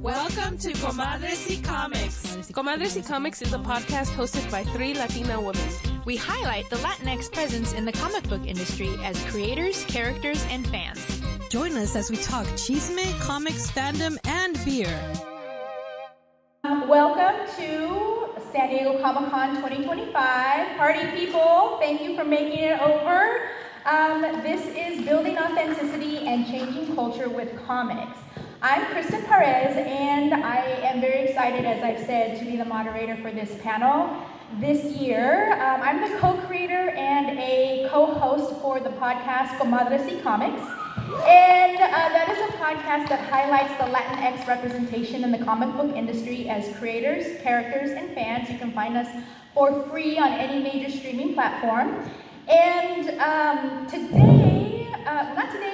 Welcome to Comadres y Comics. Comadres y Comics is a podcast hosted by 3 Latina women. We highlight the Latinx presence in the comic book industry as creators, characters, and fans. Join us as we talk chisme, comics, fandom, and beer. Welcome to San Diego Comic-Con 2025. Party people, thank you for making it over. This is Building Authenticity and Changing Culture with Comics. I'm Kristen Parraz, and I am very excited, as I've said, to be the moderator for this panel this year. I'm the co-creator and a co-host for the podcast Comadres y Comics, and that is a podcast that highlights the Latinx representation in the comic book industry as creators, characters, and fans. You can find us for free on any major streaming platform. And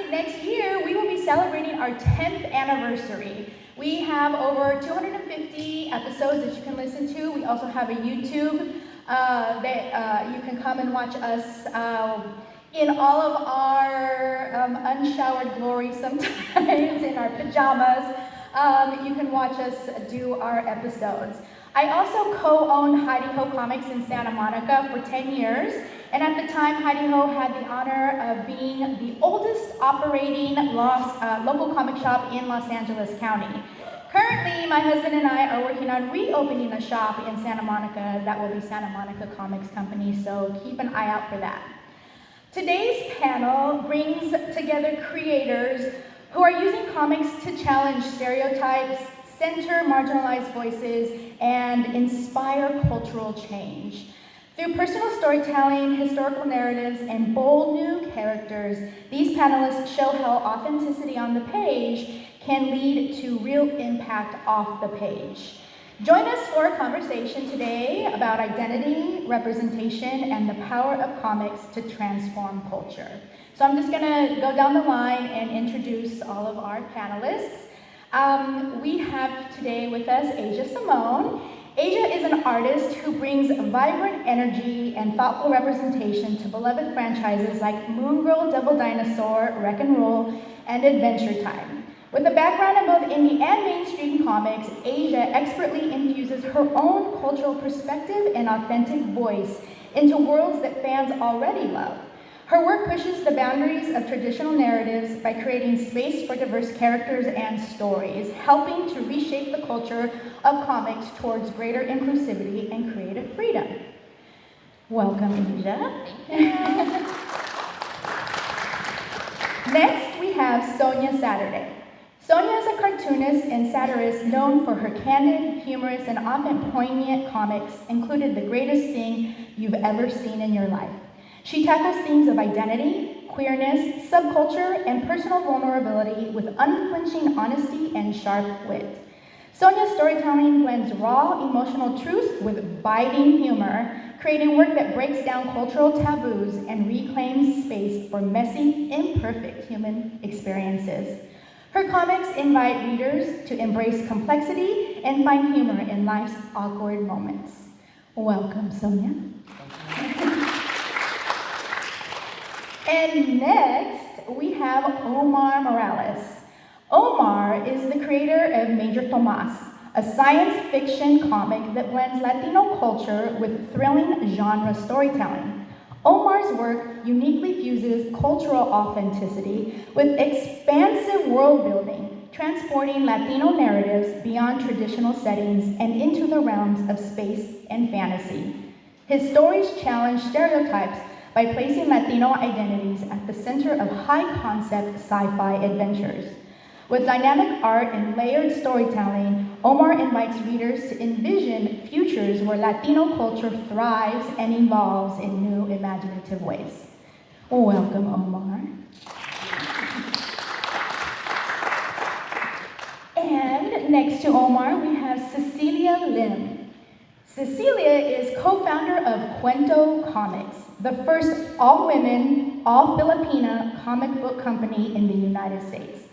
next year, we will be celebrating our 10th anniversary. We have over 250 episodes that you can listen to. We also have a YouTube that you can come and watch us in all of our unshowered glory sometimes, in our pajamas. You can watch us do our episodes. I also co-owned Heidi Ho Comics in Santa Monica for 10 years, and at the time, Heidi Ho had the honor of being the oldest operating local comic shop in Los Angeles County. Currently, my husband and I are working on reopening a shop in Santa Monica that will be Santa Monica Comics Company, so keep an eye out for that. Today's panel brings together creators who are using comics to challenge stereotypes, center marginalized voices, and inspire cultural change. Through personal storytelling, historical narratives, and bold new characters, these panelists show how authenticity on the page can lead to real impact off the page. Join us for a conversation today about identity, representation, and the power of comics to transform culture. So I'm just gonna go down the line and introduce all of our panelists. We have today with us Asia Simone. Asia is an artist who brings vibrant energy and thoughtful representation to beloved franchises like Moon Girl, Devil Dinosaur, Wreck and Roll, and Adventure Time. With a background in both indie and mainstream comics, Asia expertly infuses her own cultural perspective and authentic voice into worlds that fans already love. Her work pushes the boundaries of traditional narratives by creating space for diverse characters and stories, helping to reshape the culture of comics towards greater inclusivity and creative freedom. Welcome, Asia. Next, we have Sonia Saturday. Sonia is a cartoonist and satirist known for her candid, humorous, and often poignant comics, including The Greatest Thing You've Ever Seen in Your Life. She tackles themes of identity, queerness, subculture, and personal vulnerability with unflinching honesty and sharp wit. Sonia's storytelling blends raw, emotional truths with biting humor, creating work that breaks down cultural taboos and reclaims space for messy, imperfect human experiences. Her comics invite readers to embrace complexity and find humor in life's awkward moments. Welcome, Sonia. And next, we have Omar Morales. Omar is the creator of Major Tomas, a science fiction comic that blends Latino culture with thrilling genre storytelling. Omar's work uniquely fuses cultural authenticity with expansive world building, transporting Latino narratives beyond traditional settings and into the realms of space and fantasy. His stories challenge stereotypes by placing Latino identities at the center of high-concept sci-fi adventures. With dynamic art and layered storytelling, Omar invites readers to envision futures where Latino culture thrives and evolves in new imaginative ways. Welcome, Omar. And next to Omar, we have Cecilia Lim. Cecilia is co-founder of Cuento Comics, the first all-women, all-Filipina comic book company in the United States.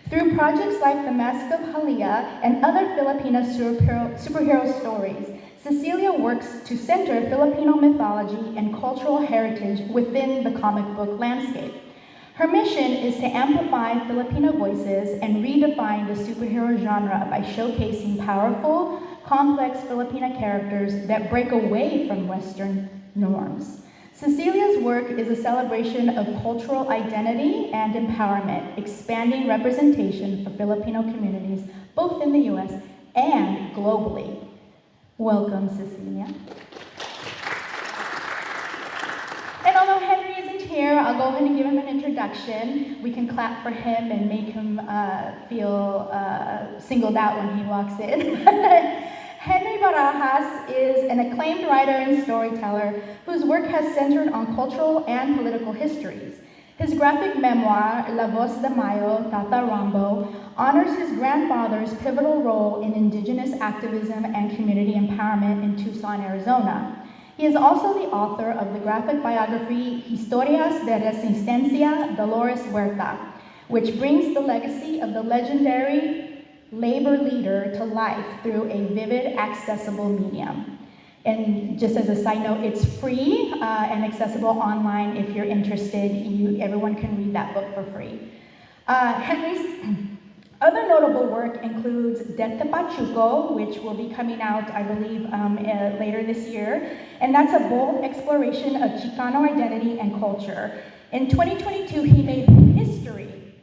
Through projects like The Mask of Halia and other Filipino superhero stories, Cecilia works to center Filipino mythology and cultural heritage within the comic book landscape. Her mission is to amplify Filipino voices and redefine the superhero genre by showcasing powerful, complex Filipina characters that break away from Western norms. Cecilia's work is a celebration of cultural identity and empowerment, expanding representation for Filipino communities both in the US and globally. Welcome, Cecilia. And although Henry isn't here, I'll go ahead and give him an introduction. We can clap for him and make him feel singled out when he walks in. Henry Barajas is an acclaimed writer and storyteller whose work has centered on cultural and political histories. His graphic memoir, La Voz de Mayo, Tata Rambo, honors his grandfather's pivotal role in indigenous activism and community empowerment in Tucson, Arizona. He is also the author of the graphic biography Historias de Resistencia Dolores Huerta, which brings the legacy of the legendary labor leader to life through a vivid, accessible medium. And just as a side note, it's free and accessible online if you're interested. Everyone can read that book for free. Henry's other notable work includes Dete Pachuco, which will be coming out, I believe, later this year. And that's a bold exploration of Chicano identity and culture. In 2022, he made history.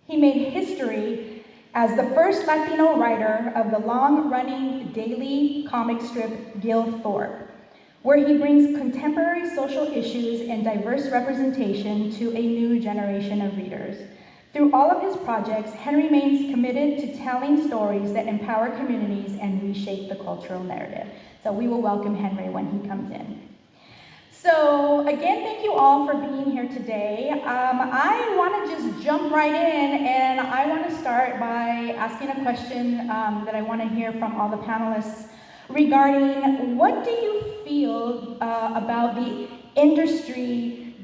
He made history as the first Latino writer of the long-running daily comic strip Gil Thorpe, where he brings contemporary social issues and diverse representation to a new generation of readers. Through all of his projects, Henry remains committed to telling stories that empower communities and reshape the cultural narrative. So we will welcome Henry when he comes in. So again, thank you all for being here today. I want to just jump right in, and I want to start by asking a question that I want to hear from all the panelists regarding what do you feel about the industry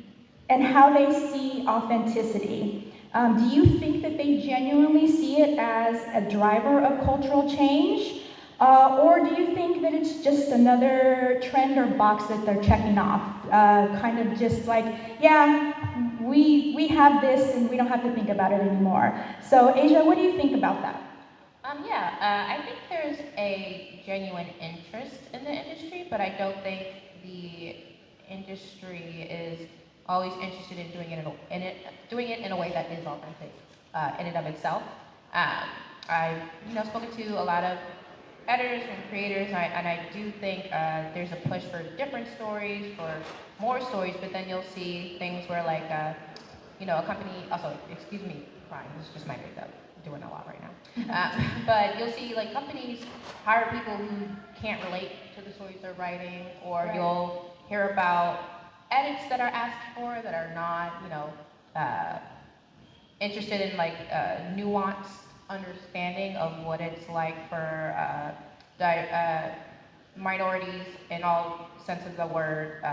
and how they see authenticity? Do you think that they genuinely see it as a driver of cultural change? Or do you think that it's just another trend or box that they're checking off? Kind of just like, yeah, we have this and we don't have to think about it anymore. So Asia, what do you think about that? I think there's a genuine interest in the industry, but I don't think the industry is always interested in doing it in a way that is authentic in and of itself. I've spoken to a lot of editors and creators, and I do think there's a push for different stories, for more stories, but then you'll see things where like, a company, also, excuse me, crying, this is just my makeup, I'm doing a lot right now. But you'll see like companies hire people who can't relate to the stories they're writing, or right. You'll hear about edits that are asked for that are not, interested in like nuanced understanding of what it's like for minorities in all sense of the word,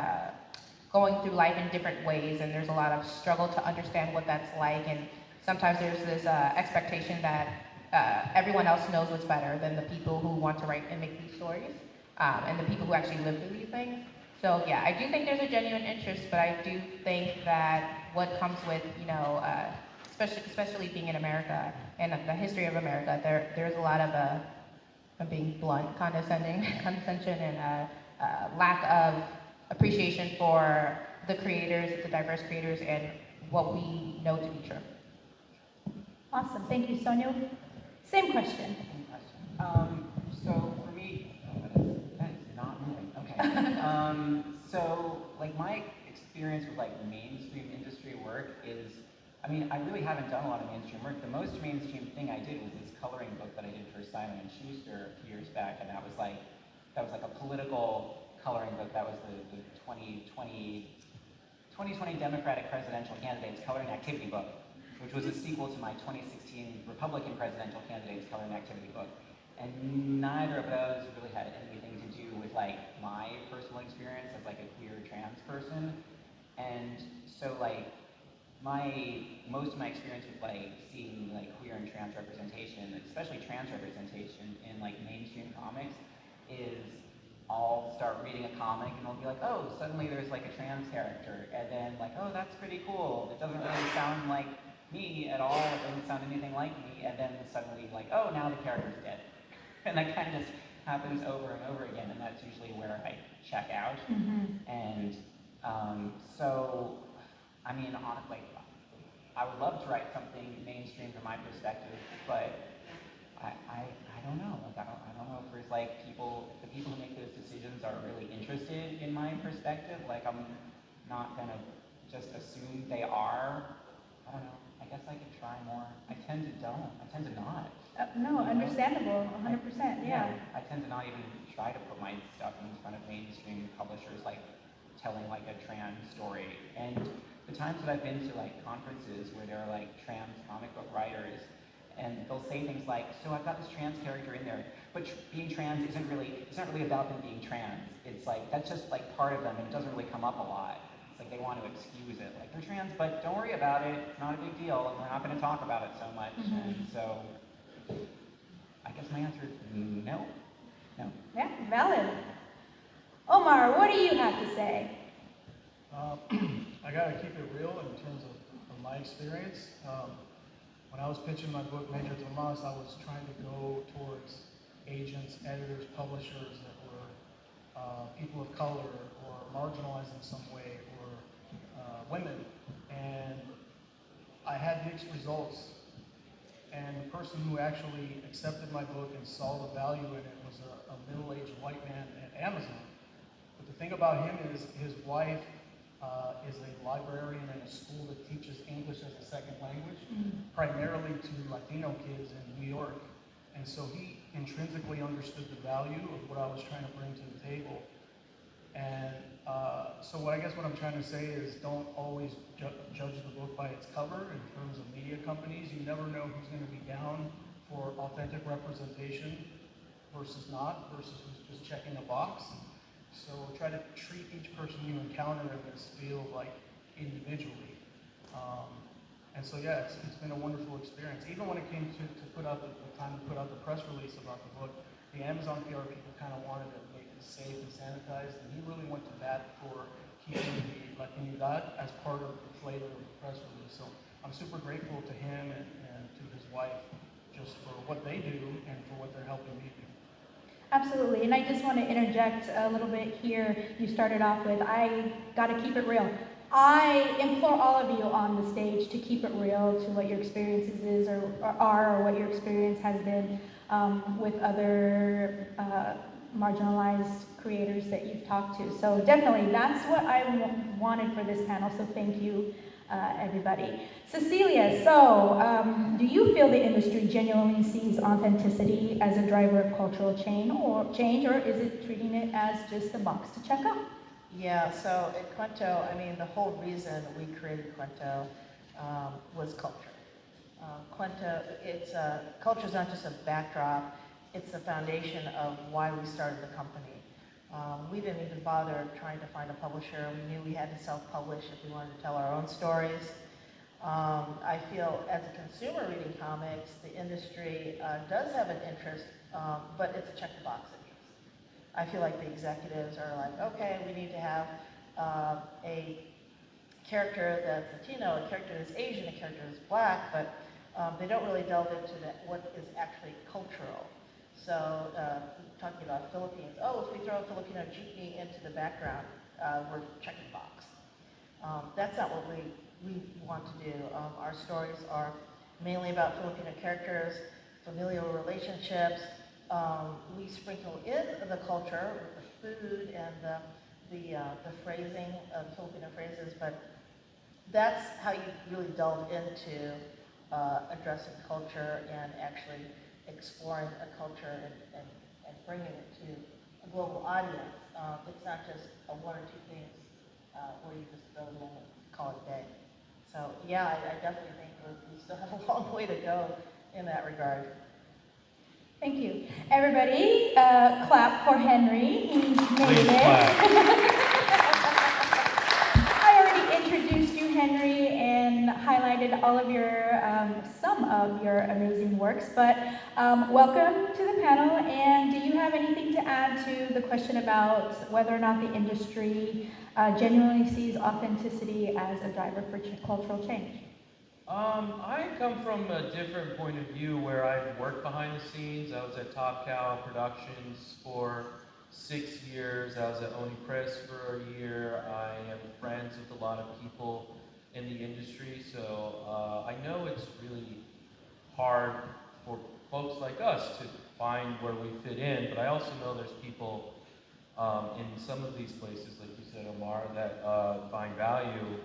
going through life in different ways, and there's a lot of struggle to understand what that's like, and sometimes there's this expectation that everyone else knows what's better than the people who want to write and make these stories, and the people who actually live through these things. So yeah, I do think there's a genuine interest, but I do think that what comes with, especially being in America and the history of America, there's a lot of, I'm being blunt, condescension and lack of appreciation for the creators, the diverse creators, and what we know to be true. Awesome, thank you, Sonia. Same question. So for me, that is not moving. Okay. So like my experience with like mainstream industry work is, I mean, I really haven't done a lot of mainstream work. The most mainstream thing I did was this coloring book that I did for Simon & Schuster a few years back, and that was like a political coloring book. That was the 2020 Democratic presidential candidates coloring activity book, which was a sequel to my 2016 Republican presidential candidates coloring activity book. And neither of those really had anything to do with like my personal experience as like a queer trans person. And so like, most of my experience with like seeing like queer and trans representation, especially trans representation in like mainstream comics, is I'll start reading a comic and I'll be like, oh, suddenly there's like a trans character, and then like, oh, that's pretty cool. It doesn't really sound like me at all. It doesn't sound anything like me, and then suddenly like, oh, now the character's dead. And that kind of just happens over and over again, and that's usually where I check out. And so, I mean, honestly, I would love to write something mainstream from my perspective, but I don't know. Like, I don't know if there's like the people who make those decisions are really interested in my perspective. Like, I'm not gonna just assume they are. I don't know. I guess I could try more. I tend to not. No, understandable, 100%, yeah. I tend to not even try to put my stuff in front of mainstream publishers, like telling like a trans story. And the times that I've been to like conferences where there are like trans comic book writers, and they'll say things like, so I've got this trans character in there, but being trans it's not really about them being trans. It's like, that's just like part of them, and it doesn't really come up a lot. It's like they want to excuse it. Like, they're trans, but don't worry about it. It's not a big deal, and we're not going to talk about it so much. And so, I guess my answer is no. No. Yeah, valid. Omar, what do you have to say? I gotta keep it real in terms of my experience. When I was pitching my book, Major Tomas, I was trying to go towards agents, editors, publishers that were people of color or marginalized in some way, or women. And I had mixed results. And the person who actually accepted my book and saw the value in it was a middle-aged white man at Amazon. But the thing about him is his wife is a librarian in a school that teaches English as a second language, primarily to Latino kids in New York. And so he intrinsically understood the value of what I was trying to bring to the table. And so what I'm trying to say is, don't always judge the book by its cover in terms of media companies. You never know who's going to be down for authentic representation versus not, versus who's just checking a box. So try to treat each person you encounter in this field like individually. And so yeah, it's been a wonderful experience. Even when it came to put out the time to put out the press release about the book, the Amazon PR people kind of wanted to make it safe and sanitized, and he really went to bat for keeping the Latinidad as part of the flavor of the press release. So I'm super grateful to him and to his wife just for what they do and for what they're helping me do. Absolutely, and I just want to interject a little bit here. You started off with, I gotta keep it real. I implore all of you on the stage to keep it real to what your experiences is or what your experience has been with other marginalized creators that you've talked to. So definitely, that's what I wanted for this panel, so thank you, everybody. Cecilia, so do you feel the industry genuinely sees authenticity as a driver of cultural change, or is it treating it as just a box to check off? Yeah, so at Cuento, I mean, the whole reason we created Cuento was culture. Cuento, culture is not just a backdrop, it's the foundation of why we started the company. We didn't even bother trying to find a publisher. We knew we had to self-publish if we wanted to tell our own stories. I feel as a consumer reading comics, the industry does have an interest, but it's a check the box. I feel like the executives are like, okay, we need to have a character that's Latino, a character that's Asian, a character that's Black, but they don't really delve into what is actually cultural. So talking about Philippines, if we throw a Filipino jeepney into the background, we're checking the box. That's not what we want to do. Our stories are mainly about Filipino characters, familial relationships. We sprinkle in the culture with the food and the phrasing of Filipino phrases, but that's how you really delve into addressing culture and actually exploring a culture and bringing it to a global audience. It's not just a one or two things where you just throw it in and call it a day. So yeah, I definitely think we still have a long way to go in that regard. Thank you. Everybody, clap for Henry. He made it. I already introduced you, Henry, and highlighted highlighted all of your, some of your amazing works, but welcome to the panel. And do you have anything to add to the question about whether or not the industry genuinely sees authenticity as a driver for cultural change? I come from a different point of view where I've worked behind the scenes. I was at Top Cow Productions for 6 years. I was at Oni Press for a year. I am friends with a lot of people in the industry, so I know it's really hard for folks like us to find where we fit in, but I also know there's people in some of these places, like you said, Omar, that find value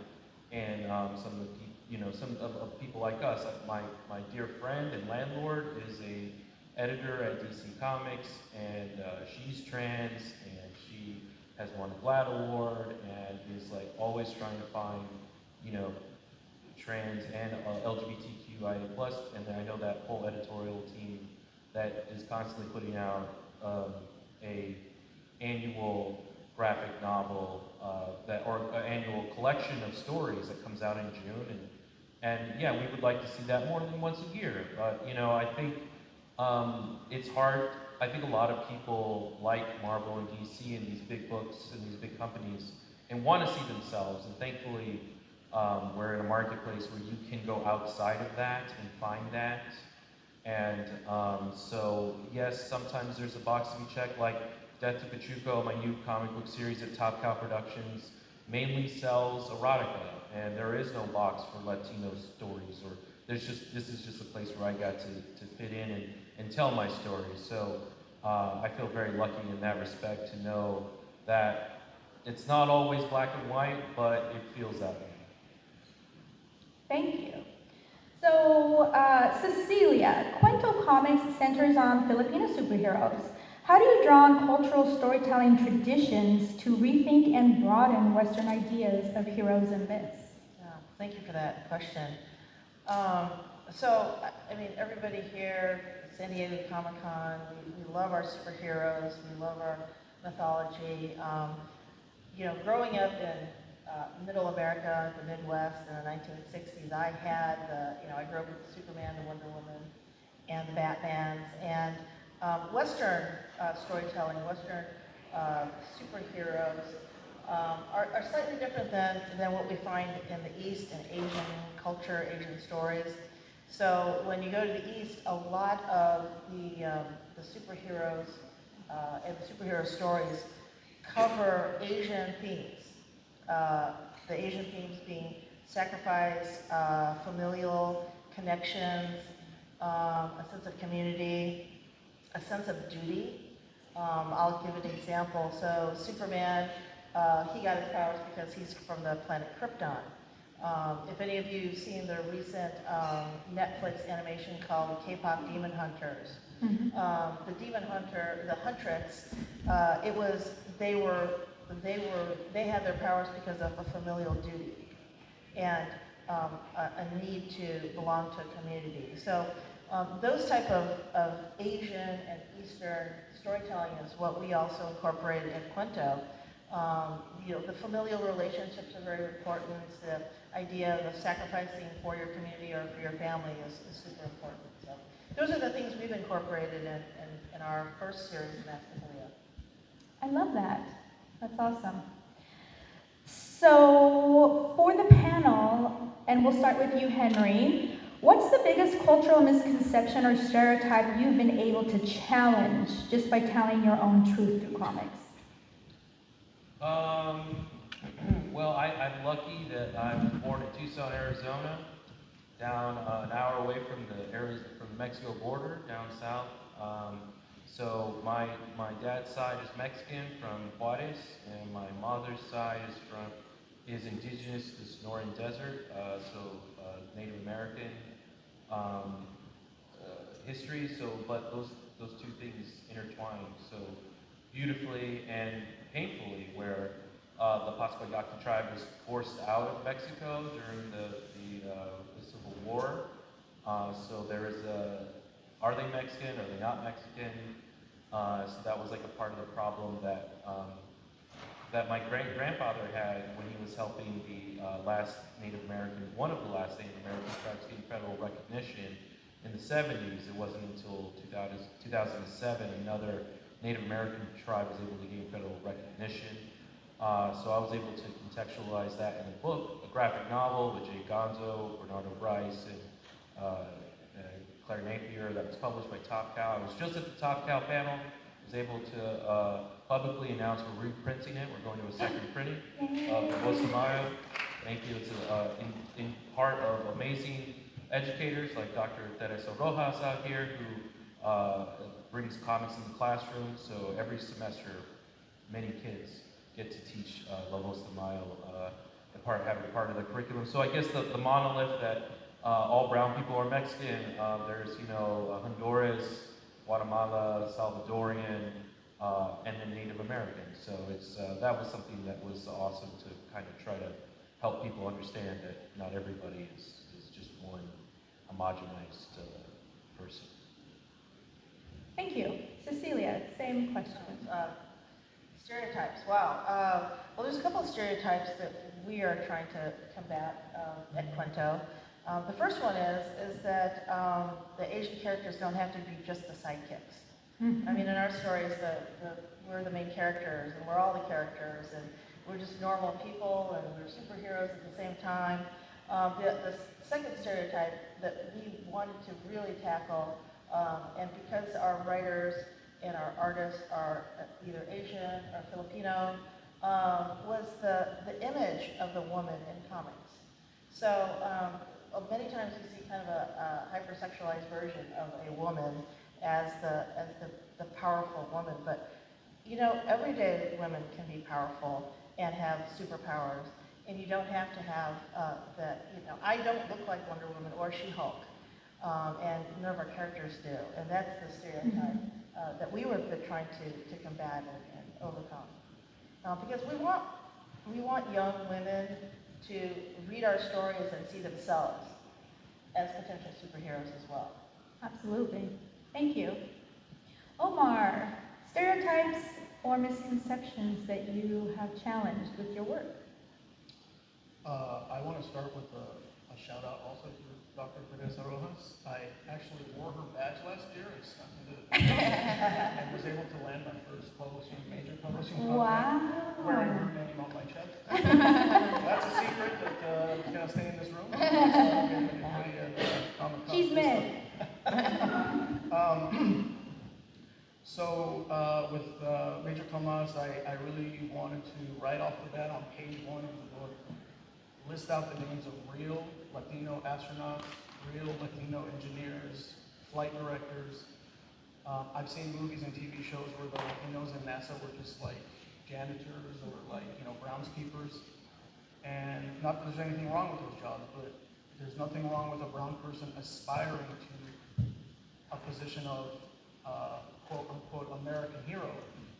in some of the people. You know, some of people like us. My dear friend and landlord is a editor at DC Comics, and she's trans, and she has won a GLAAD award, and is like always trying to find, you know, trans and LGBTQIA+, and then I know that whole editorial team that is constantly putting out a annual graphic novel or an annual collection of stories that comes out in June, and yeah, we would like to see that more than once a year. But you know, I think it's hard. I think a lot of people like Marvel and DC and these big books and these big companies and want to see themselves. And thankfully, we're in a marketplace where you can go outside of that and find that. And so yes, sometimes there's a box to be checked, like Death to Pachuco, my new comic book series at Top Cow Productions, mainly sells erotica, and there is no box for Latino stories, or this is just a place where I got to fit in and tell my story. So I feel very lucky in that respect to know that it's not always black and white, but it feels that way. Thank you. So, Cecilia, Cuento Comics centers on Filipino superheroes. How do you draw on cultural storytelling traditions to rethink and broaden Western ideas of heroes and myths? Thank you for that question. So, I mean, everybody here, San Diego Comic-Con, we love our superheroes, we love our mythology. You know, growing up in Middle America, the Midwest in the 1960s, I had I grew up with Superman, the Wonder Woman, and the Batmans, and Western storytelling, Western superheroes are slightly different than what we find in the East and Asian culture, Asian stories. So when you go to the East, a lot of the superheroes and the superhero stories cover Asian themes. The Asian themes being sacrifice, familial connections, a sense of community, a sense of duty. I'll give an example. So Superman, he got his powers because he's from the planet Krypton. If any of you have seen the recent Netflix animation called K-pop Demon Hunters, the Demon Hunter, the Huntress, they had their powers because of a familial duty and a need to belong to a community. So those type of Asian and Eastern storytelling is what we also incorporated in Cuento. You know, the familial relationships are very important. The idea of sacrificing for your community or for your family is super important. So those are the things we've incorporated in our first series, Masculinia. I love that. That's awesome. So for the panel, and we'll start with you, Henry, what's the biggest cultural misconception or stereotype you've been able to challenge just by telling your own truth through comics? Well, I'm lucky that I was born in Tucson, Arizona, down an hour away from the Mexico border, down south. So my dad's side is Mexican from Juarez, and my mother's side is indigenous to the Sonoran Desert, Native American history. So, but those two things intertwine so beautifully and painfully, where the Paspagaki tribe was forced out of Mexico during the Civil War. So there is are they Mexican? Are they not Mexican? So that was like a part of the problem that that my great-grandfather had when he was helping the last Native American, one of the last Native American tribes gain federal recognition in the 70s. It wasn't until 2007 another Native American tribe was able to gain federal recognition. So I was able to contextualize that in a book, a graphic novel with Jay Gonzo, Bernardo Bryce, and Claire Napier that was published by Top Cow. I was just at the Top Cow panel. I was able to publicly announce we're reprinting it. We're going to a second printing of the Voz de Mayo. Thank you. It's in part of amazing educators like Dr. Teresa Rojas out here who brings comics in the classroom. So every semester, many kids get to teach La Voz de Mayo, have it part of the curriculum. So I guess the monolith that all brown people are Mexican. There's, Honduras, Guatemala, Salvadorian, and then Native American. So that was something that was awesome to kind of try to help people understand that not everybody is just one homogenized person. Thank you. Cecilia, same question. Stereotypes, wow. Well, there's a couple of stereotypes that we are trying to combat at Cuento. The first one is that the Asian characters don't have to be just the sidekicks. I mean, in our stories, we're the main characters, and we're all the characters, and we're just normal people, and we're superheroes at the same time. The second stereotype that we wanted to really tackle, and because our writers and our artists are either Asian or Filipino, was the image of the woman in comics. So many times you see kind of a hypersexualized version of a woman as the powerful woman, but everyday women can be powerful and have superpowers, and you don't have to have I don't look like Wonder Woman or She-Hulk, and none of our characters do, and that's the stereotype that we were trying to combat and overcome. Because we want young women to read our stories and see themselves as potential superheroes as well. Absolutely. Thank you. Omar, stereotypes or misconceptions that you have challenged with your work? I want to start with a shout out also to Dr. Teresa Rojas. I actually wore her badge last year and snuck into the and was able to land my first major publishing contract wearing her name on my chest. That's a secret that is going to stay in this room. She's mad. So with Major Tomas, I really wanted to, right off the bat on page 1 of the book, list out the names of real Latino astronauts, real Latino engineers, flight directors. I've seen movies and TV shows where the Latinos in NASA were just like janitors or like, groundskeepers. And not that there's anything wrong with those jobs, but there's nothing wrong with a brown person aspiring to a position of quote unquote American hero,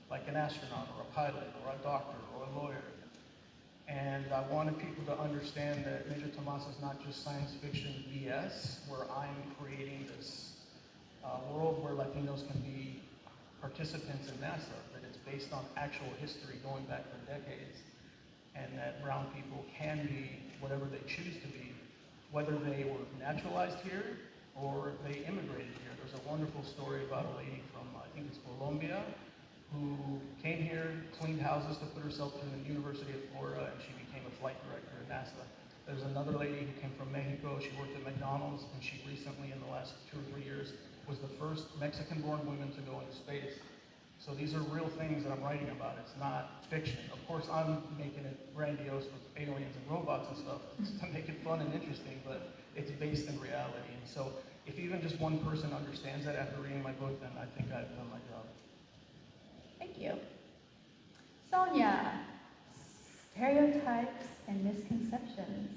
like an astronaut or a pilot or a doctor or a lawyer. And I wanted people to understand that Major Tomas is not just science fiction BS, where I'm creating this world where Latinos can be participants in NASA, that it's based on actual history going back for decades, and that brown people can be whatever they choose to be, whether they were naturalized here or they immigrated here. There's a wonderful story about a lady from, I think it's Colombia, who came here, cleaned houses to put herself through the University of Florida, and she became a flight director at NASA. There's another lady who came from Mexico. She worked at McDonald's, and she recently, in the last 2 or 3 years, was the first Mexican-born woman to go into space. So these are real things that I'm writing about. It's not fiction. Of course, I'm making it grandiose with aliens and robots and stuff to make it fun and interesting, but it's based in reality. And so if even just one person understands that after reading my book, then I think I've done my job. Thank you. Sonia, stereotypes and misconceptions.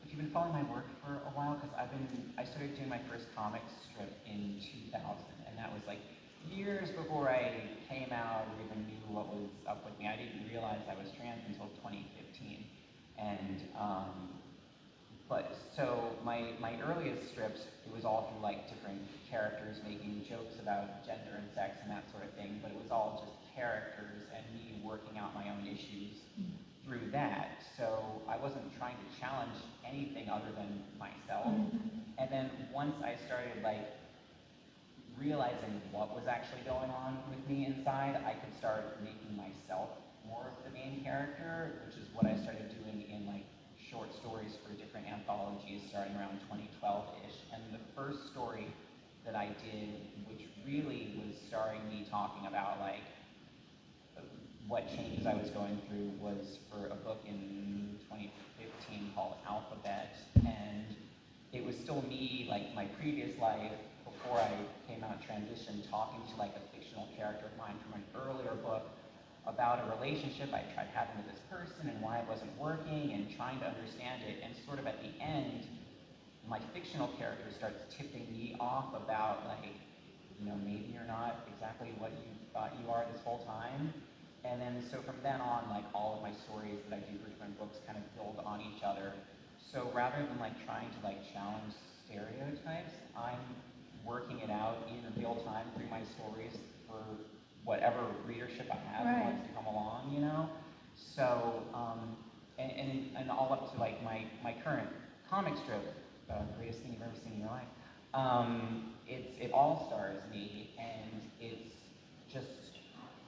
If you've been following my work for a while, because I started doing my first comic strip in 2000, and that was like years before I came out or even knew what was up with me. I didn't realize I was trans until 2015, and But so my earliest strips, it was all through like different characters making jokes about gender and sex and that sort of thing, but it was all just characters and me working out my own issues through that. So I wasn't trying to challenge anything other than myself. And then once I started like realizing what was actually going on with me inside, I could start making myself more of the main character, which is what I started doing in like short stories for different anthologies starting around 2012-ish. And the first story that I did, which really was starring me talking about like what changes I was going through, was for a book in 2015 called Alphabet. And it was still me, like my previous life, before I came out transition, talking to like a fictional character of mine from an earlier book about a relationship I tried having with this person and why it wasn't working and trying to understand it. And sort of at the end, my fictional character starts tipping me off about like, you know, maybe you're not exactly what you thought you are this whole time. And then so from then on, like all of my stories that I do for different books kind of build on each other. So rather than like trying to like challenge stereotypes, I'm working it out in real time through my stories for whatever readership I have Right. wants to come along, you know? So, and all up to like my current comic strip, greatest thing you've ever seen in your life. It all stars me, and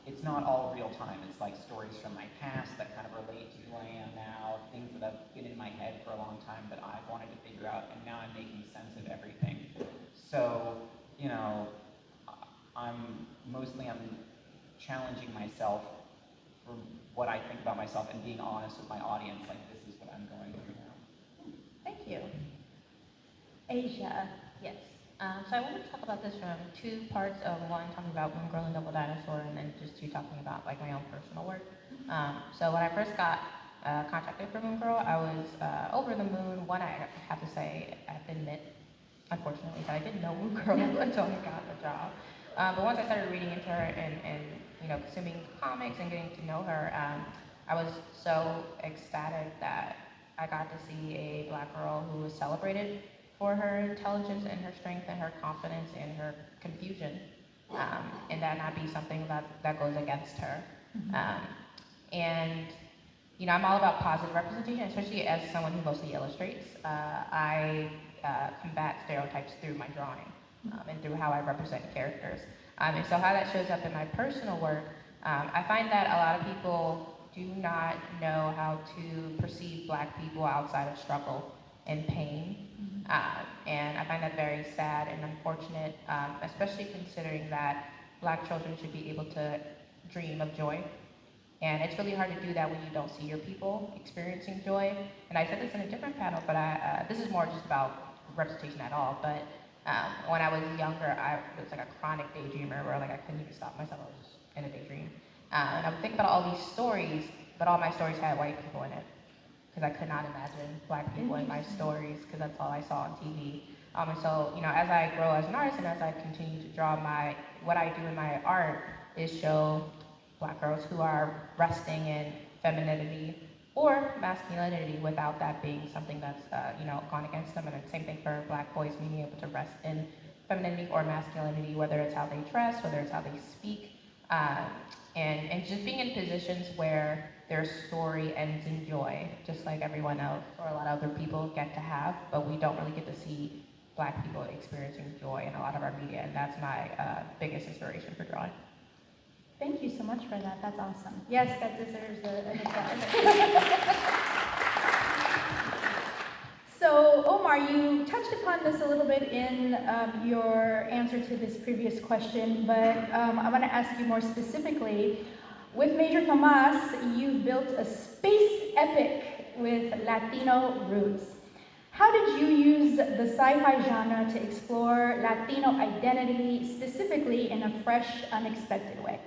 it's not all real time. It's like stories from my past that kind of relate to who I am now, things that have been in my head for a long time that I've wanted to figure out, and now I'm making sense of everything. So, you know, I'm challenging myself for what I think about myself and being honest with my audience, like this is what I'm going through now. Thank you. Asia. Yes. So I want to talk about this from two parts of one, talking about Moon Girl and Double Dinosaur, and then just two talking about like my own personal work. So when I first got contacted for Moon Girl, I was over the moon. One, I have to say, I have to admit, unfortunately, that I didn't know Moon Girl until I got the job. But once I started reading into her and you know, consuming comics and getting to know her, I was so ecstatic that I got to see a Black girl who was celebrated for her intelligence and her strength and her confidence and her confusion, and that not be something that goes against her. And you know, I'm all about positive representation, especially as someone who mostly illustrates. I combat stereotypes through my drawing and through how I represent characters. And so how that shows up in my personal work, I find that a lot of people do not know how to perceive Black people outside of struggle and pain. And I find that very sad and unfortunate, especially considering that Black children should be able to dream of joy. And it's really hard to do that when you don't see your people experiencing joy. And I said this in a different panel, but this is more just about representation at all. But when I was younger, I was like a chronic daydreamer where like I couldn't even stop myself. I was just in a daydream. And I would think about all these stories, but all my stories had white people in it, because I could not imagine Black people in my stories, because that's all I saw on TV. And so, you know, as I grow as an artist and as I continue to draw what I do in my art is show Black girls who are resting in femininity or masculinity without that being something that's, you know, gone against them. And the same thing for Black boys being able to rest in femininity or masculinity, whether it's how they dress, whether it's how they speak, and just being in positions where their story ends in joy, just like everyone else or a lot of other people get to have, but we don't really get to see Black people experiencing joy in a lot of our media, and that's my biggest inspiration for drawing. Thank you so much for that. That's awesome. Yes, that deserves an applause. So, Omar, you touched upon this a little bit in your answer to this previous question, but I want to ask you more specifically. With Major Tomas, you've built a space epic with Latino roots. How did you use the sci-fi genre to explore Latino identity, specifically in a fresh, unexpected way?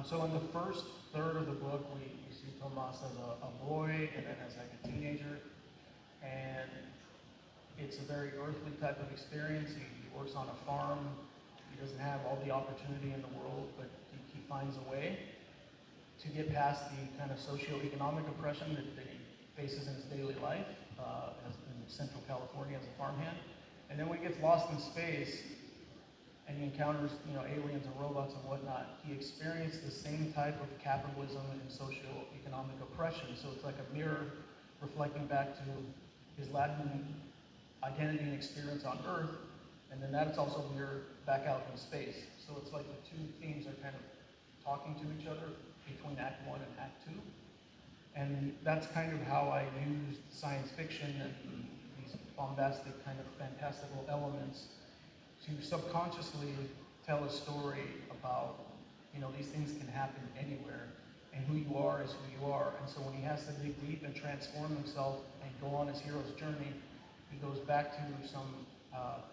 So in the first third of the book, we see Tomas as a boy and then as like a teenager. And it's a very earthly type of experience. He works on a farm. He doesn't have all the opportunity in the world, but he finds a way to get past the kind of socioeconomic oppression that he faces in his daily life. in Central California as a farmhand. And then when he gets lost in space and he encounters, aliens and robots and whatnot, he experienced the same type of capitalism and socio-economic oppression. So it's like a mirror reflecting back to his Latin identity and experience on Earth, and then that's also mirrored back out in space. So it's like the two themes are kind of talking to each other between Act 1 and Act 2. And that's kind of how I used science fiction and these bombastic kind of fantastical elements to subconsciously tell a story about, these things can happen anywhere, and who you are is who you are. And so when he has to dig deep and transform himself and go on his hero's journey, he goes back to some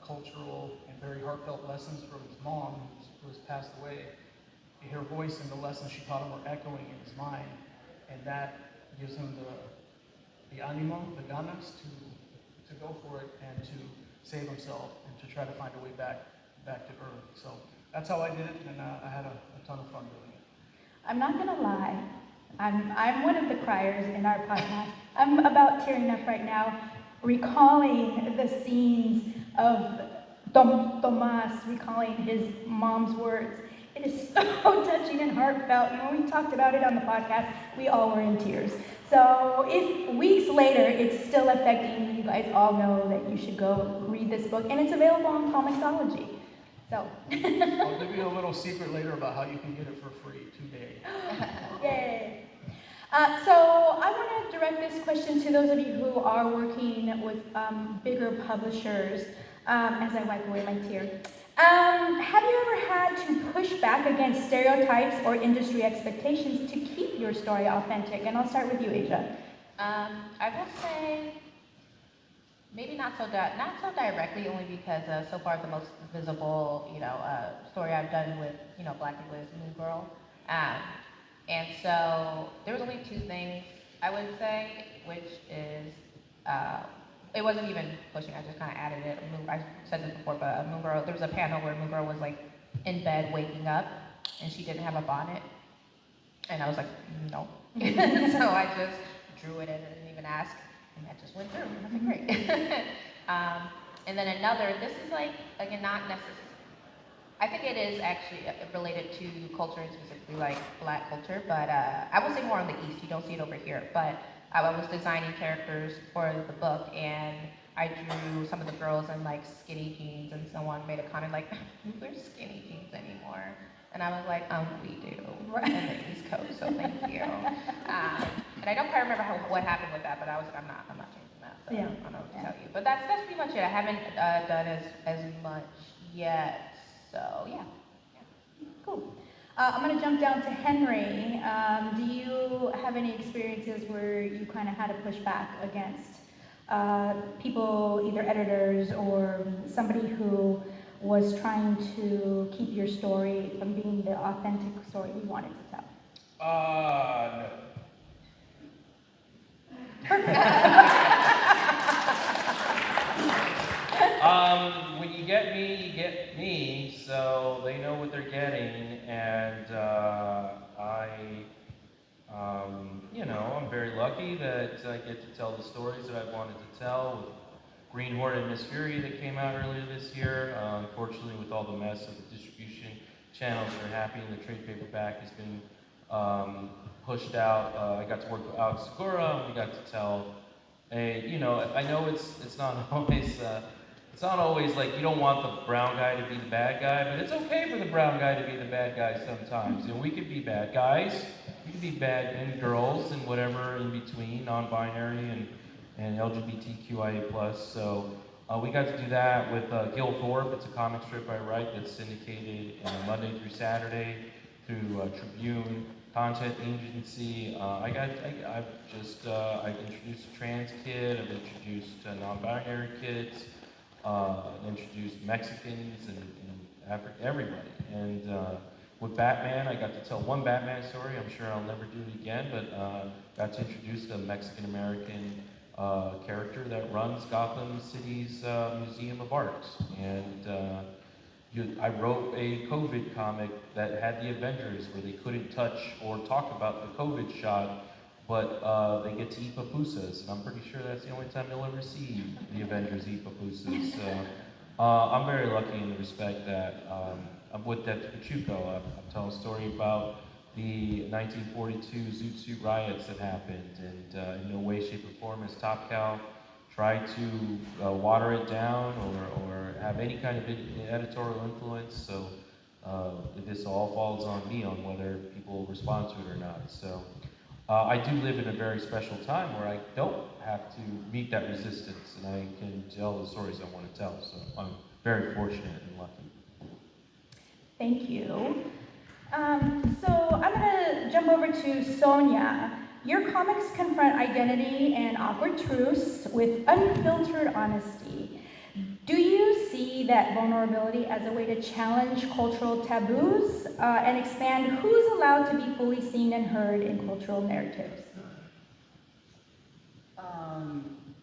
cultural and very heartfelt lessons from his mom, who has passed away. Her voice and the lessons she taught him are echoing in his mind, and that gives him the ánimo, the ganas to go for it and to save himself and to try to find a way back to Earth. So that's how I did it, and I had a ton of fun doing it. I'm not gonna lie, I'm one of the criers in our podcast. I'm about tearing up right now, recalling the scenes of Tomas recalling his mom's words. It is so touching and heartfelt. And when we talked about it on the podcast, we all were in tears. So if weeks later it's still affecting you, you guys all know that you should go read this book. And it's available on Comixology. So. I'll give you a little secret later about how you can get it for free today. Yay. So I want to direct this question to those of you who are working with bigger publishers as I wipe away my tear. Have you ever had to push back against stereotypes or industry expectations to keep your story authentic? And I'll start with you, Asia. I will say maybe not so directly, only because so far the most visible, story I've done with, Black people is Moon Girl. And so there was only two things I would say, which is, it wasn't even pushing, I just kind of added it. I said this before, but Moon Girl, there was a panel where Moon Girl was like in bed waking up and she didn't have a bonnet. And I was like, no. So I just drew it in and didn't even ask, and that just went through. Nothing great. And then another, this is like, again, not necessarily, I think it is actually related to culture, and specifically like Black culture, but I would say more on the East. You don't see it over here, but I was designing characters for the book, and I drew some of the girls in like skinny jeans, and someone made a comment like, "Who wears skinny jeans anymore?" And I was like, we do in the East Coast, so thank you. And I don't quite remember what happened with that, but I was like, I'm not changing that. So yeah. I don't know what to tell you, but that's pretty much it. I haven't done as much yet. So, yeah. Cool. I'm going to jump down to Henry. Do you have any experiences where you kind of had to push back against people, either editors or somebody who was trying to keep your story from being the authentic story you wanted to tell? No. When you get me, you get me, so they know what they're getting, and I'm very lucky that I get to tell the stories that I wanted to tell with Green Hornet and Miss Fury that came out earlier this year. Unfortunately, with all the mess of the distribution channels that are happening, the trade paperback has been pushed out. I got to work with Alex Segura, and we got to tell I know it's not always like you don't want the brown guy to be the bad guy, but it's okay for the brown guy to be the bad guy sometimes. And we could be bad guys, we could be bad men, girls, and whatever in between, non-binary and LGBTQIA+. So we got to do that with Gil Thorpe. It's a comic strip I write that's syndicated Monday through Saturday through Tribune Content Agency. I've introduced a trans kid, I've introduced non-binary kids, introduced Mexicans and everybody. And with Batman, I got to tell one Batman story. I'm sure I'll never do it again, but got to introduce a Mexican-American character that runs Gotham City's Museum of Art. And I wrote a COVID comic that had the Avengers where they couldn't touch or talk about the COVID shot, but they get to eat pupusas, and I'm pretty sure that's the only time you'll ever see the Avengers eat pupusas. So I'm very lucky in the respect that I'm with Dr. Pachuco. I'm telling a story about the 1942 Zoot Suit riots that happened, and in no way, shape, or form has Top Cow tried to water it down or have any kind of editorial influence. So this all falls on me on whether people respond to it or not. So I do live in a very special time where I don't have to meet that resistance, and I can tell the stories I want to tell. So I'm very fortunate and lucky. Thank you. So I'm going to jump over to Sonia. Your comics confront identity and awkward truths with unfiltered honesty. Do you see that vulnerability as a way to challenge cultural taboos and expand who's allowed to be fully seen and heard in cultural narratives?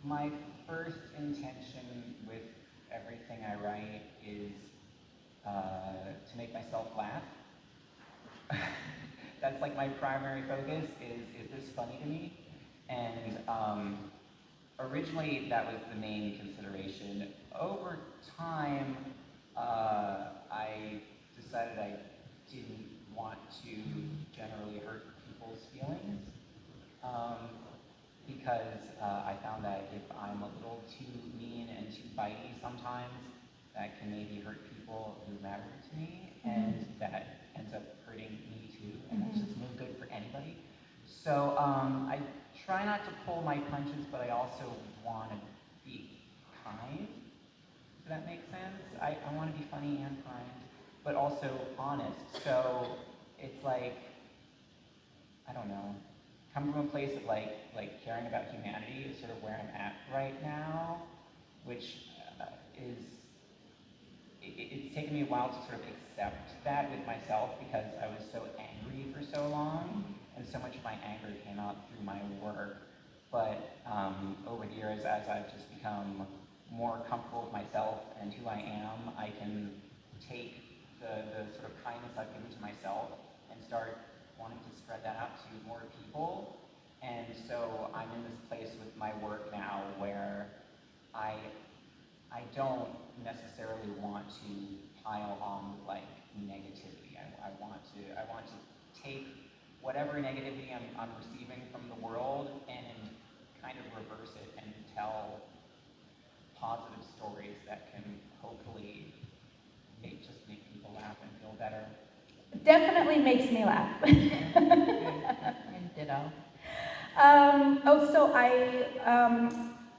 My first intention with everything I write is to make myself laugh. That's like my primary focus, is this funny to me? And originally that was the main consideration. Over time, I decided I didn't want to generally hurt people's feelings, because I found that if I'm a little too mean and too bitey sometimes, that can maybe hurt people who matter to me, and that ends up hurting me too, and that's just no good for anybody. So I try not to pull my punches, but I also want to be kind. Does that make sense? I want to be funny and kind, but also honest. So it's like, I don't know, coming from a place of like caring about humanity is sort of where I'm at right now, which is, it's taken me a while to sort of accept that with myself, because I was so angry for so long, and so much of my anger came out through my work. But over the years, as I've just become more comfortable with myself and who I am, I can take the sort of kindness I've given to myself and start wanting to spread that out to more people. And so I'm in this place with my work now where I don't necessarily want to pile on like negativity. I want to take whatever negativity I'm receiving from the world and kind of reverse it and tell positive stories that can hopefully just make people laugh and feel better. Definitely makes me laugh. And ditto. So I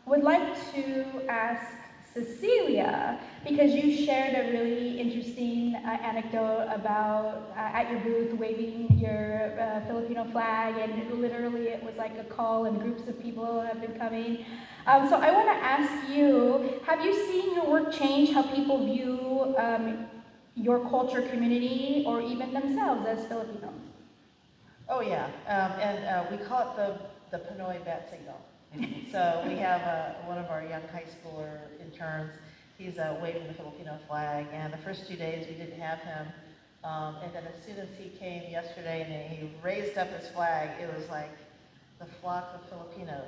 would like to ask Cecilia, because you shared a really interesting anecdote about at your booth waving your Filipino flag, and literally it was like a call and groups of people have been coming. So I want to ask you, have you seen your work change how people view your culture, community, or even themselves as Filipinos? Oh yeah, and we call it the Pinoy bat signal. So we have one of our young high schooler interns. He's waving the Filipino flag, and the first 2 days we didn't have him. And then as soon as he came yesterday and he raised up his flag, it was like the flock of Filipinos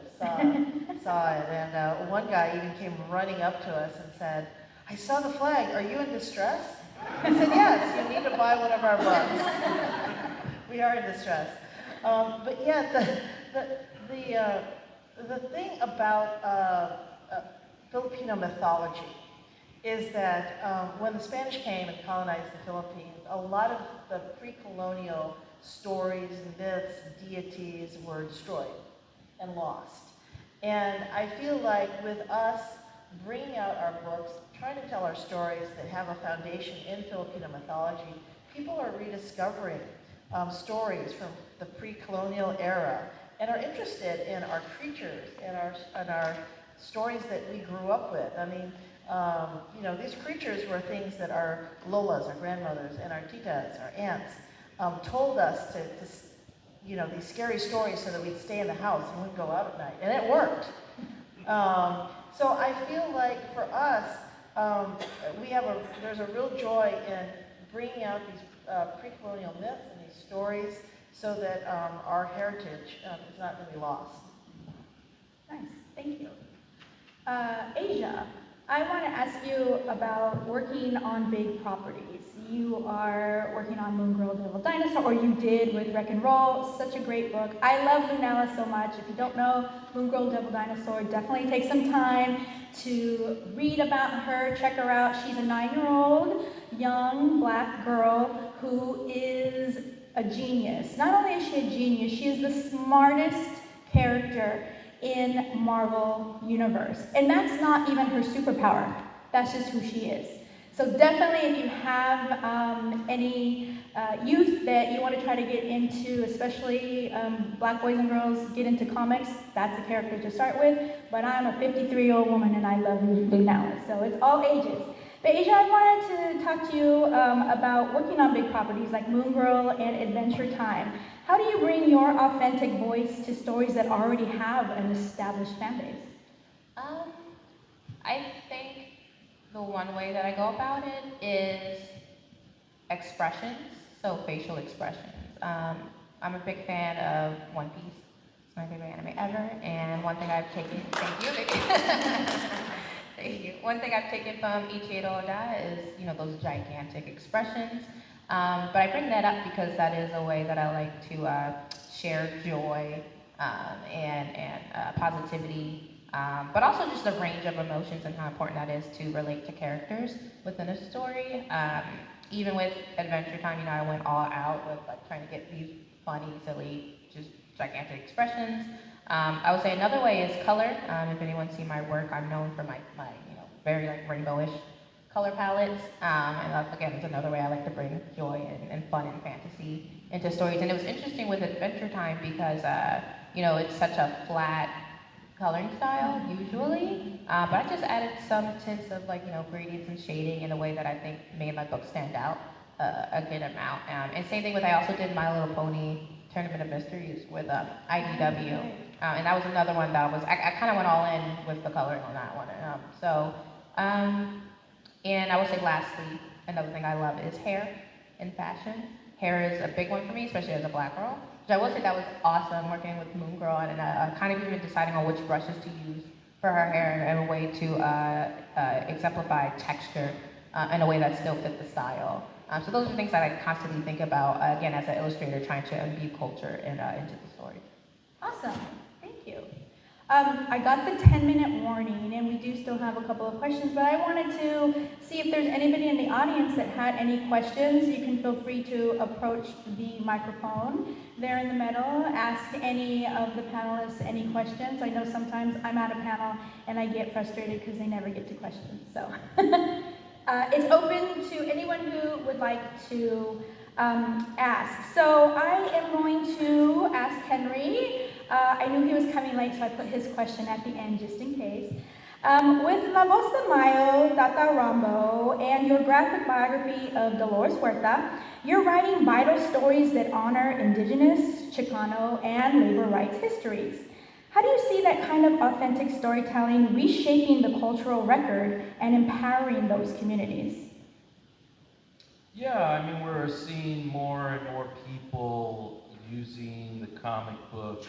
saw it. And one guy even came running up to us and said, "I saw the flag, are you in distress?" I said, "Yes, you need to buy one of our books." We are in distress. But yeah, the thing about Filipino mythology is that when the Spanish came and colonized the Philippines, a lot of the pre-colonial stories, myths, deities were destroyed and lost. And I feel like with us bringing out our books, trying to tell our stories that have a foundation in Filipino mythology, people are rediscovering stories from the pre-colonial era and are interested in our creatures and our stories that we grew up with. I mean, these creatures were things that our lolas, our grandmothers, and our titas, our aunts, told us to these scary stories so that we'd stay in the house and wouldn't go out at night, and it worked. So I feel like for us, there's a real joy in bringing out these pre-colonial myths and these stories so that our heritage is not really lost. Nice, thank you. Asia, I want to ask you about working on big properties. You are working on Moon Girl, Devil Dinosaur, or you did with Wreck and Roll, such a great book. I love Lunella so much. If you don't know Moon Girl, Devil Dinosaur, definitely take some time to read about her, check her out. She's a 9-year-old young black girl who is a genius. Not only is she a genius, she is the smartest character in Marvel Universe. And that's not even her superpower. That's just who she is. So definitely if you have any youth that you want to try to get into, especially black boys and girls get into comics, that's a character to start with. But I'm a 53-year-old woman and I love Lunella, so it's all ages. But Asia, I wanted to talk to you about working on big properties like Moon Girl and Adventure Time. How do you bring your authentic voice to stories that already have an established fan base? I think the one way that I go about it is expressions, so facial expressions. I'm a big fan of One Piece. It's my favorite anime ever, and one thing I've taken, thank you. One thing I've taken from Ichiro Oda is, those gigantic expressions. But I bring that up because that is a way that I like to share joy and positivity. But also just the range of emotions and how important that is to relate to characters within a story. Even with Adventure Time, I went all out with trying to get these funny, silly, just gigantic expressions. I would say another way is color. If anyone's seen my work, I'm known for my very rainbowish color palettes. And again, it's another way I like to bring joy and fun and fantasy into stories. And it was interesting with Adventure Time because it's such a flat coloring style usually, but I just added some tints of gradients and shading in a way that I think made my book stand out a good amount. And same thing with, I also did My Little Pony Tournament of Mysteries with IDW, and that was another one that I kind of went all in with the coloring on that one. And I would say lastly, another thing I love is hair in fashion. Hair is a big one for me, especially as a black girl. So I will say that was awesome working with Moon Girl and kind of even deciding on which brushes to use for her hair and a way to exemplify texture in a way that still fit the style. So those are things that I constantly think about, again, as an illustrator trying to imbue culture into the story. Awesome, thank you. I got the 10-minute warning, and we do still have a couple of questions, but I wanted to see if there's anybody in the audience that had any questions. You can feel free to approach the microphone there in the middle, ask any of the panelists any questions. I know sometimes I'm at a panel and I get frustrated because they never get to questions, so. It's open to anyone who would like to ask. So I am going to ask Henry. I knew he was coming late, so I put his question at the end just in case. With La Voz de Mayo, Tata Rambo, and your graphic biography of Dolores Huerta, you're writing vital stories that honor indigenous, Chicano, and labor rights histories. How do you see that kind of authentic storytelling reshaping the cultural record and empowering those communities? Yeah, we're seeing more and more people using the comic book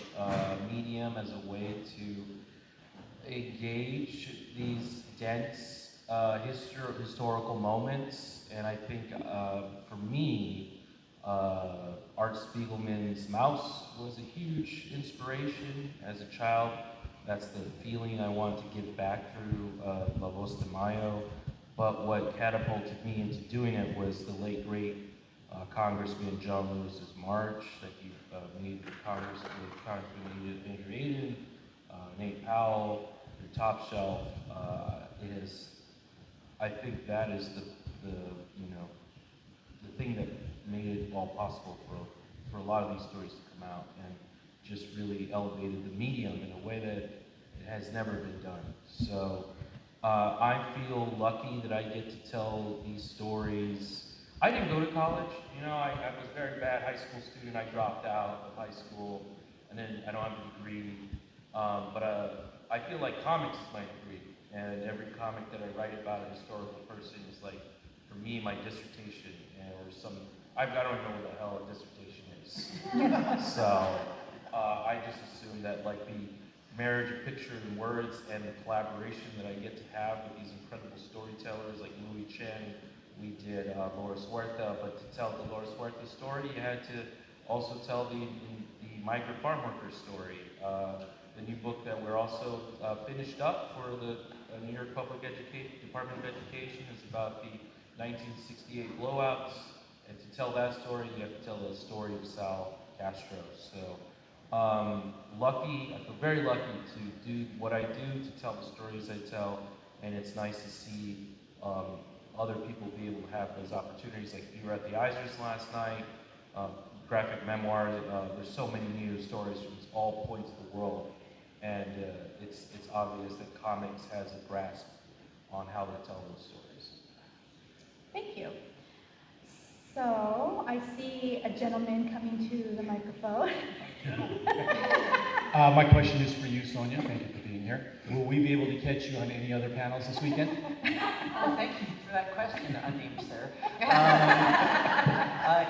medium as a way to engage these dense historical moments. And I think for me, Art Spiegelman's Mouse was a huge inspiration as a child. That's the feeling I wanted to give back through La Voz de Mayo. But what catapulted me into doing it was the late, great Congressman John Lewis's March that he made with Congressman Andrew Aden, Nate Powell, through Top Shelf. I think that is the thing that made it all possible for a lot of these stories to come out and just really elevated the medium in a way that it has never been done. So I feel lucky that I get to tell these stories. I didn't go to college, I was a very bad high school student. I dropped out of high school, and then I don't have a degree. But I feel like comics is my degree, and every comic that I write about a historical person is like, for me, my dissertation, I don't know what the hell a dissertation is. stories. So I just assume that like the marriage of picture and words and the collaboration that I get to have with these incredible storytellers like Louis Chen, we did Loris Huerta, but to tell the Loris Huerta story, you had to also tell the migrant farm worker story. The new book that we're also finished up for the New York Department of Education is about the 1968 blowouts. And to tell that story, you have to tell the story of Sal Castro. So I feel very lucky to do what I do, to tell the stories I tell, and it's nice to see other people be able to have those opportunities. Like you were at the Eisers last night, graphic memoirs, there's so many new stories from all points of the world, and it's obvious that comics has a grasp on how to tell those stories. Thank you. So, I see a gentleman coming to the microphone. My question is for you, Sonia. Thank you for being here. Will we be able to catch you on any other panels this weekend? Oh, thank you for that question, unnamed sir.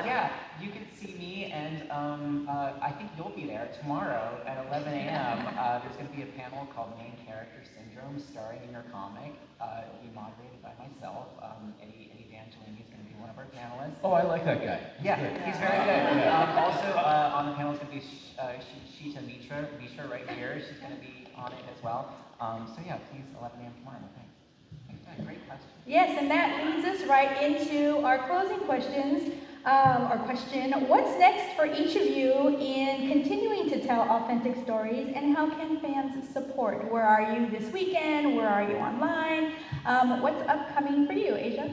Yeah, you can see me, and I think you'll be there tomorrow at 11 a.m. There's going to be a panel called Main Character Syndrome, starring in your comic. It'll be moderated by myself. Eddie D'Angelini is going to be one of our panelists. Oh, I like that guy. He's very good. Also on the panel is going to be Shita Mishra right here. She's going to be on it as well. So yeah, please, 11 a.m. tomorrow. Thanks. Great question. Yes, and that leads us right into our closing questions. Or question, what's next for each of you in continuing to tell authentic stories, and how can fans support? Where are you this weekend? Where are you online? What's upcoming for you, Asia?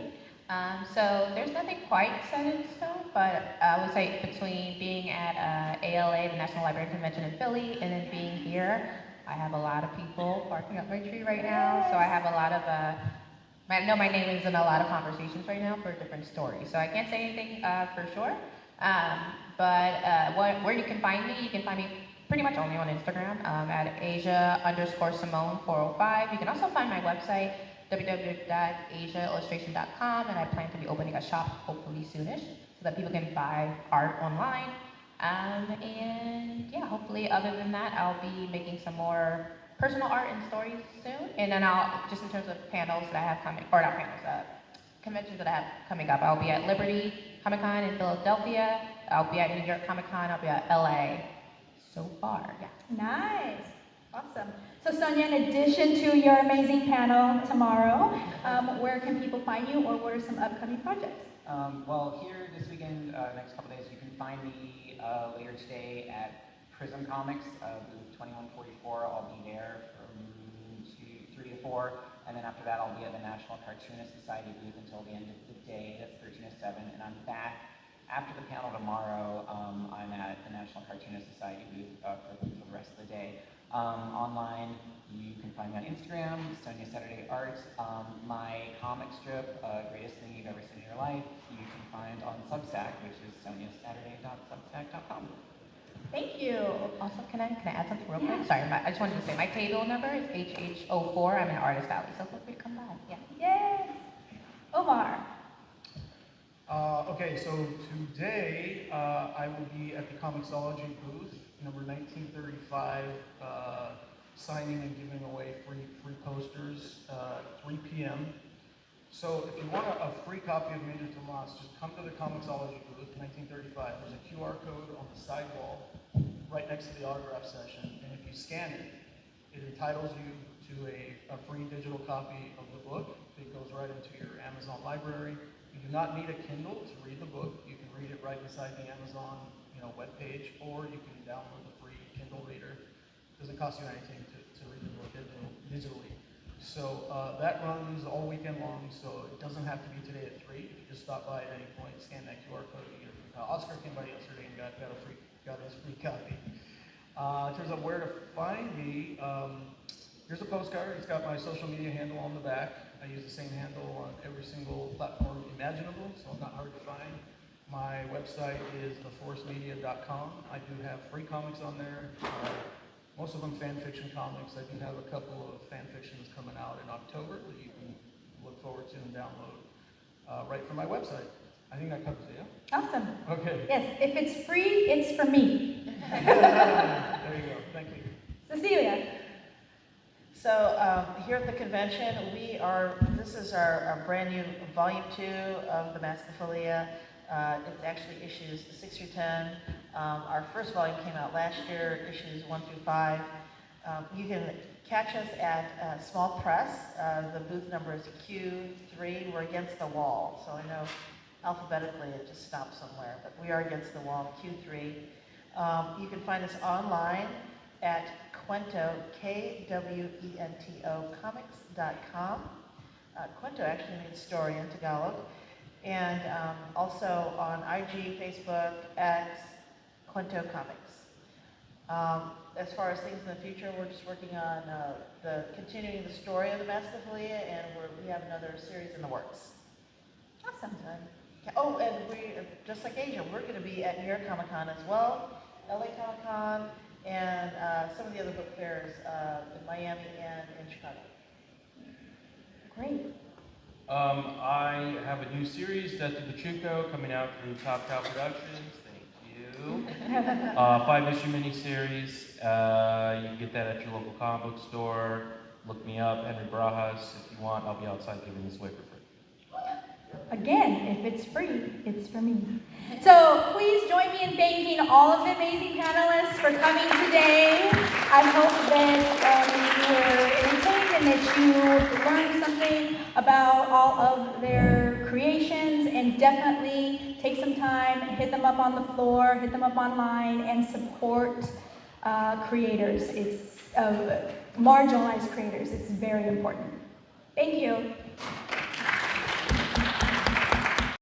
So there's nothing quite set in stone, but I would say between being at ALA, the National Library Convention in Philly, and then being here, I have a lot of people barking up my tree right now, so I have a lot of I know my name is in a lot of conversations right now for different stories, so I can't say anything for sure. But where you can find me pretty much only on Instagram at Asia_Simone405. You can also find my website, www.asiaillustration.com, and I plan to be opening a shop hopefully soonish so that people can buy art online. And yeah, hopefully other than that, I'll be making some more personal art and stories soon, and then I'll, just in terms of panels that I have coming, or not panels, conventions that I have coming up, I'll be at Liberty Comic Con in Philadelphia, I'll be at New York Comic Con, I'll be at LA, so far, yeah. Nice, awesome. So Sonia, in addition to your amazing panel tomorrow, where can people find you, or what are some upcoming projects? Well, here this weekend, next couple days, you can find me later today at Prism Comics, booth 2144. I'll be there from 3 to 4, and then after that I'll be at the National Cartoonist Society booth until the end of the day. That's 13 to 7, and I'm back after the panel tomorrow. I'm at the National Cartoonist Society booth for the rest of the day. Online, you can find me on Instagram, Sonia Saturday Art. My comic strip, Greatest Thing You've Ever Seen in Your Life, you can find on Substack, which is soniasaturday.substack.com. Thank you. Also, can I add something real quick? Sorry, I just wanted to say my table number is HH04. I'm in Artist Alley, so feel free to come by. Yeah. Yes. Omar. Okay, so today I will be at the Comixology booth, number 1935, signing and giving away free posters, 3 p.m. So if you want a free copy of Major Tomas, just come to the Comixology booth, 1935. There's a QR code on the sidewall right next to the autograph session, and if you scan it, it entitles you to a free digital copy of the book. It goes right into your Amazon library. You do not need a Kindle to read the book. You can read it right inside the Amazon webpage, or you can download the free Kindle reader. It doesn't cost you anything to read the book digitally. So that runs all weekend long, so it doesn't have to be today at 3. If you just stop by at any point, scan that QR code, you get a free copy. Oscar came by yesterday and got his free copy. In terms of where to find me, here's a postcard. It's got my social media handle on the back. I use the same handle on every single platform imaginable, so I'm not hard to find. My website is theforcemedia.com. I do have free comics on there. Most of them fan fiction comics. I do have a couple of fan fictions coming out in October that you can look forward to and download right from my website. I think that covers it, yeah? Awesome. Okay. Yes, if it's free, it's for me. There you go. Thank you. Cecilia. So here at the convention, this is our brand new volume 2 of the Mascophilia. It's actually issues 6 through 10. Our first volume came out last year, issues 1 through 5. You can catch us at Small Press. The booth number is Q3. We're against the wall, so I know alphabetically it just stops somewhere, but we are against the wall, Q3. You can find us online at Kwento, Kwento, comics.com. Kwento actually means story in Tagalog. And also on IG, Facebook, X, Kwento Comics. As far as things in the future, we're just working on continuing the story of the Mascophilia, and we have another series in the works. Awesome. Oh, and we, just like Asia, we're going to be at New York Comic Con as well, LA Comic Con, and some of the other book fairs in Miami and in Chicago. Great. I have a new series, Death of the Chuco, coming out through Top Cow Productions. Thank you. 5-issue miniseries. You can get that at your local comic book store. Look me up, Henry Barajas. If you want, I'll be outside giving this away for free. Again, if it's free, it's for me. So please join me in thanking all of the amazing panelists for coming today. I hope that you were entertained and that you learned something about all of their creations, and definitely take some time, hit them up on the floor, hit them up online, and support creators. It's marginalized creators. It's very important. Thank you.